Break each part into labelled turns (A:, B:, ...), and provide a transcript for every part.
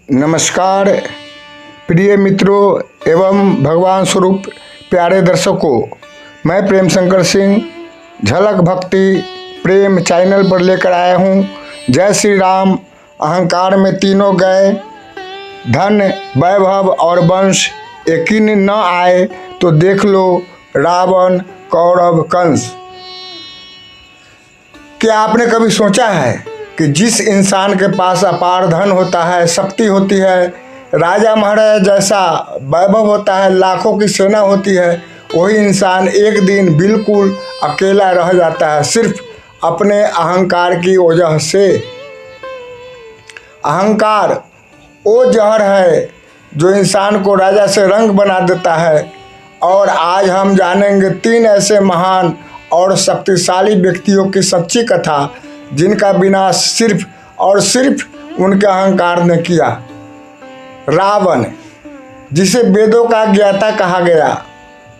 A: नमस्कार प्रिय मित्रों एवं भगवान स्वरूप प्यारे दर्शकों, मैं प्रेम शंकर सिंह झलक भक्ति प्रेम चैनल पर लेकर आया हूँ। जय श्री राम। अहंकार में तीनों गए, धन वैभव और वंश यकीन न आए तो देख लो रावण कौरव कंस। क्या आपने कभी सोचा है कि जिस इंसान के पास अपार धन होता है, शक्ति होती है, राजा महाराजा जैसा वैभव होता है, लाखों की सेना होती है, वही इंसान एक दिन बिल्कुल अकेला रह जाता है सिर्फ अपने अहंकार की वजह से। अहंकार वो जहर है जो इंसान को राजा से रंग बना देता है। और आज हम जानेंगे 3 ऐसे महान और शक्तिशाली व्यक्तियों की सच्ची कथा जिनका विनाश सिर्फ और सिर्फ उनके अहंकार ने किया। रावण, जिसे वेदों का ज्ञाता कहा गया,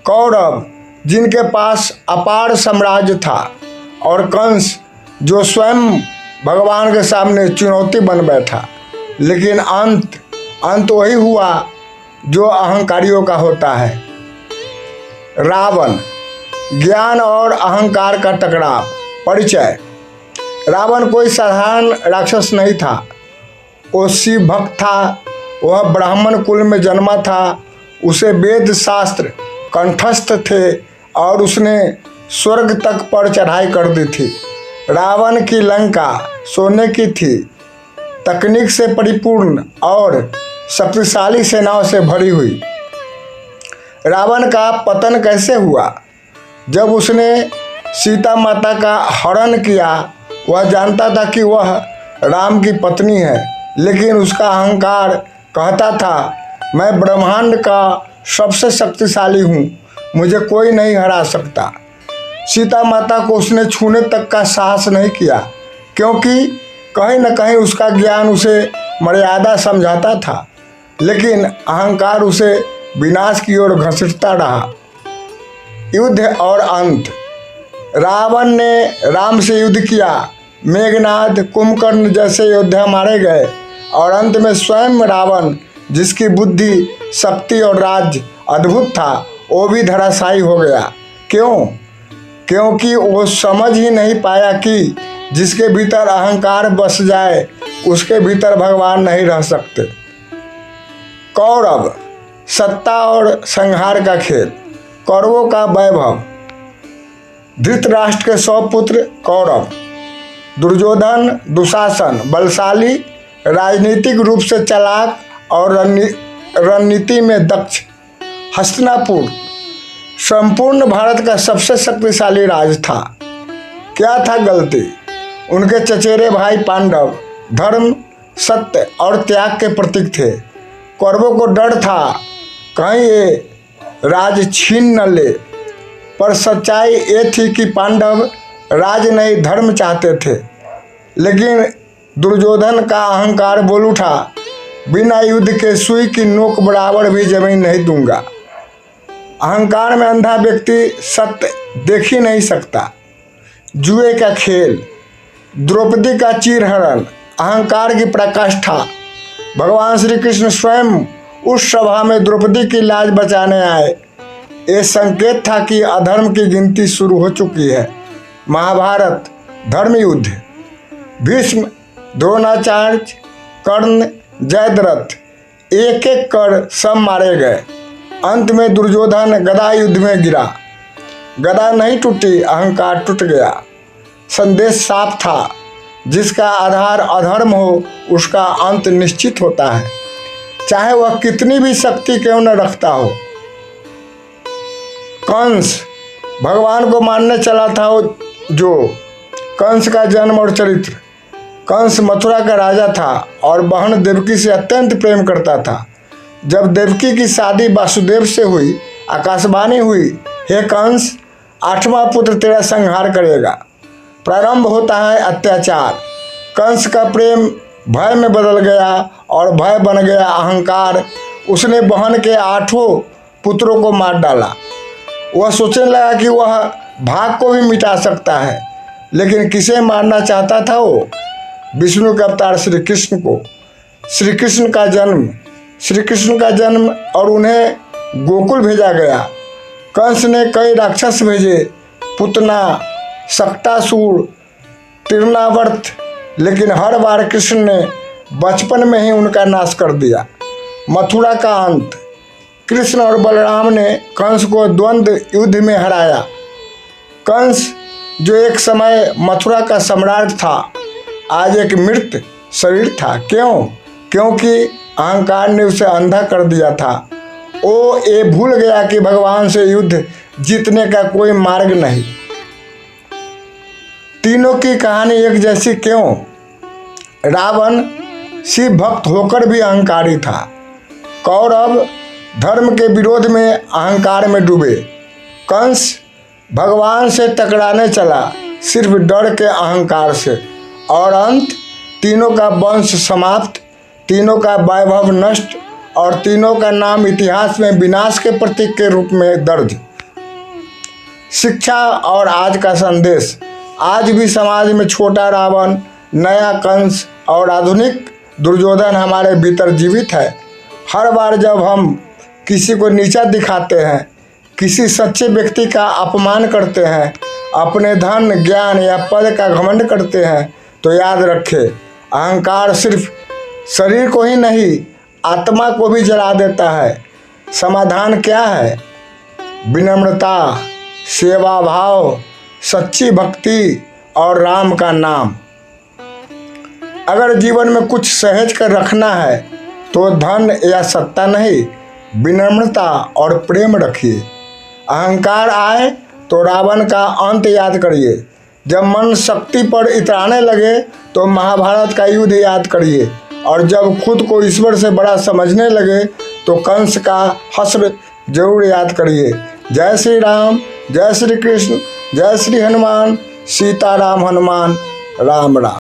A: कौरव, जिनके पास अपार साम्राज्य था, और कंस, जो स्वयं भगवान के सामने चुनौती बन बैठा। लेकिन अंत वही हुआ जो अहंकारियों का होता है। रावण, ज्ञान और अहंकार का टकराव। परिचय। रावण कोई साधारण राक्षस नहीं था, वो शिव भक्त था। वह ब्राह्मण कुल में जन्मा था, उसे वेद शास्त्र कंठस्थ थे और उसने स्वर्ग तक पर चढ़ाई कर दी थी। रावण की लंका सोने की थी, तकनीक से परिपूर्ण और शक्तिशाली सेनाओं से भरी हुई। रावण का पतन कैसे हुआ? जब उसने सीता माता का हरण किया। वह जानता था कि वह राम की पत्नी है, लेकिन उसका अहंकार कहता था, मैं ब्रह्मांड का सबसे शक्तिशाली हूँ, मुझे कोई नहीं हरा सकता। सीता माता को उसने छूने तक का साहस नहीं किया, क्योंकि कहीं न कहीं उसका ज्ञान उसे मर्यादा समझाता था, लेकिन अहंकार उसे विनाश की ओर घसीटता रहा। युद्ध और अंत। रावण ने राम से युद्ध किया, मेघनाद, कुंभकर्ण जैसे योद्धा मारे गए, और अंत में स्वयं रावण, जिसकी बुद्धि, शक्ति और राज अद्भुत था, वो भी धराशायी हो गया। क्यों? क्योंकि वो समझ ही नहीं पाया कि जिसके भीतर अहंकार बस जाए उसके भीतर भगवान नहीं रह सकते। कौरव, सत्ता और संहार का खेल। कौरवों का वैभव। धृतराष्ट्र के 100 पुत्र कौरव। दुर्योधन, दुशासन, बलशाली, राजनीतिक रूप से चालाक और रणनीति में दक्ष। हस्तिनापुर संपूर्ण भारत का सबसे शक्तिशाली राज था। क्या था गलती? उनके चचेरे भाई पांडव धर्म, सत्य और त्याग के प्रतीक थे। कौरवों को डर था कहीं ये राज छीन न ले, पर सच्चाई ये थी कि पांडव राज नहीं धर्म चाहते थे। लेकिन दुर्योधन का अहंकार बोल उठा, बिना युद्ध के सुई की नोक बराबर भी जमीन नहीं दूंगा। अहंकार में अंधा व्यक्ति सत्य देख ही नहीं सकता। जुए का खेल। द्रौपदी का चीरहरण अहंकार की पराकाष्ठा। भगवान श्री कृष्ण स्वयं उस सभा में द्रौपदी की लाज बचाने आए। ये संकेत था कि अधर्म की गिनती शुरू हो चुकी है। महाभारत धर्म युद्ध। भीष्म, द्रोणाचार्य, कर्ण, जयद्रथ, एक एक कर सब मारे गए। अंत में दुर्योधन गदा युद्ध में गिरा। गदा नहीं टूटी, अहंकार टूट गया। संदेश साफ था, जिसका आधार अधर्म हो उसका अंत निश्चित होता है, चाहे वह कितनी भी शक्ति क्यों न रखता हो। कंस भगवान को मानने चला था जो। कंस का जन्म और चरित्र। कंस मथुरा का राजा था और बहन देवकी से अत्यंत प्रेम करता था। जब देवकी की शादी वासुदेव से हुई, आकाशवाणी हुई, हे कंस, 8वां पुत्र तेरा संहार करेगा। प्रारंभ होता है अत्याचार। कंस का प्रेम भय में बदल गया और भय बन गया अहंकार। उसने बहन के 8 पुत्रों को मार डाला। वह सोचने लगा कि वह भाग को भी मिटा सकता है, लेकिन किसे मारना चाहता था वो? विष्णु के अवतार श्री कृष्ण को। श्री कृष्ण का जन्म और उन्हें गोकुल भेजा गया। कंस ने कई राक्षस भेजे, पुतना, सक्टासुर, तिरनावर्त, लेकिन हर बार कृष्ण ने बचपन में ही उनका नाश कर दिया। मथुरा का अंत। कृष्ण और बलराम ने कंस को द्वंद्व युद्ध में हराया। कंस जो एक समय मथुरा का सम्राट था, आज एक मृत शरीर था। क्यों? क्योंकि अहंकार ने उसे अंधा कर दिया था। वो ये भूल गया कि भगवान से युद्ध जीतने का कोई मार्ग नहीं। तीनों की कहानी एक जैसी क्यों? रावण शिव भक्त होकर भी अहंकारी था। कौरव धर्म के विरोध में अहंकार में डूबे। कंस भगवान से टकराने चला सिर्फ डर के अहंकार से। और अंत, तीनों का वंश समाप्त, तीनों का वैभव नष्ट और तीनों का नाम इतिहास में विनाश के प्रतीक के रूप में दर्ज। शिक्षा और आज का संदेश। आज भी समाज में छोटा रावण, नया कंस और आधुनिक दुर्योधन हमारे भीतर जीवित है। हर बार जब हम किसी को नीचा दिखाते हैं, किसी सच्चे व्यक्ति का अपमान करते हैं, अपने धन, ज्ञान या पद का घमंड करते हैं, तो याद रखें, अहंकार सिर्फ शरीर को ही नहीं, आत्मा को भी जला देता है। समाधान क्या है? विनम्रता, सेवा भाव, सच्ची भक्ति और राम का नाम। अगर जीवन में कुछ सहेज कर रखना है तो धन या सत्ता नहीं, विनम्रता और प्रेम रखिए। अहंकार आए तो रावण का अंत याद करिए। जब मन शक्ति पर इतराने लगे तो महाभारत का युद्ध याद करिए। और जब खुद को ईश्वर से बड़ा समझने लगे तो कंस का हश्र जरूर याद करिए। जय श्री राम, जय श्री कृष्ण, जय श्री हनुमान, सीताराम हनुमान, राम राम।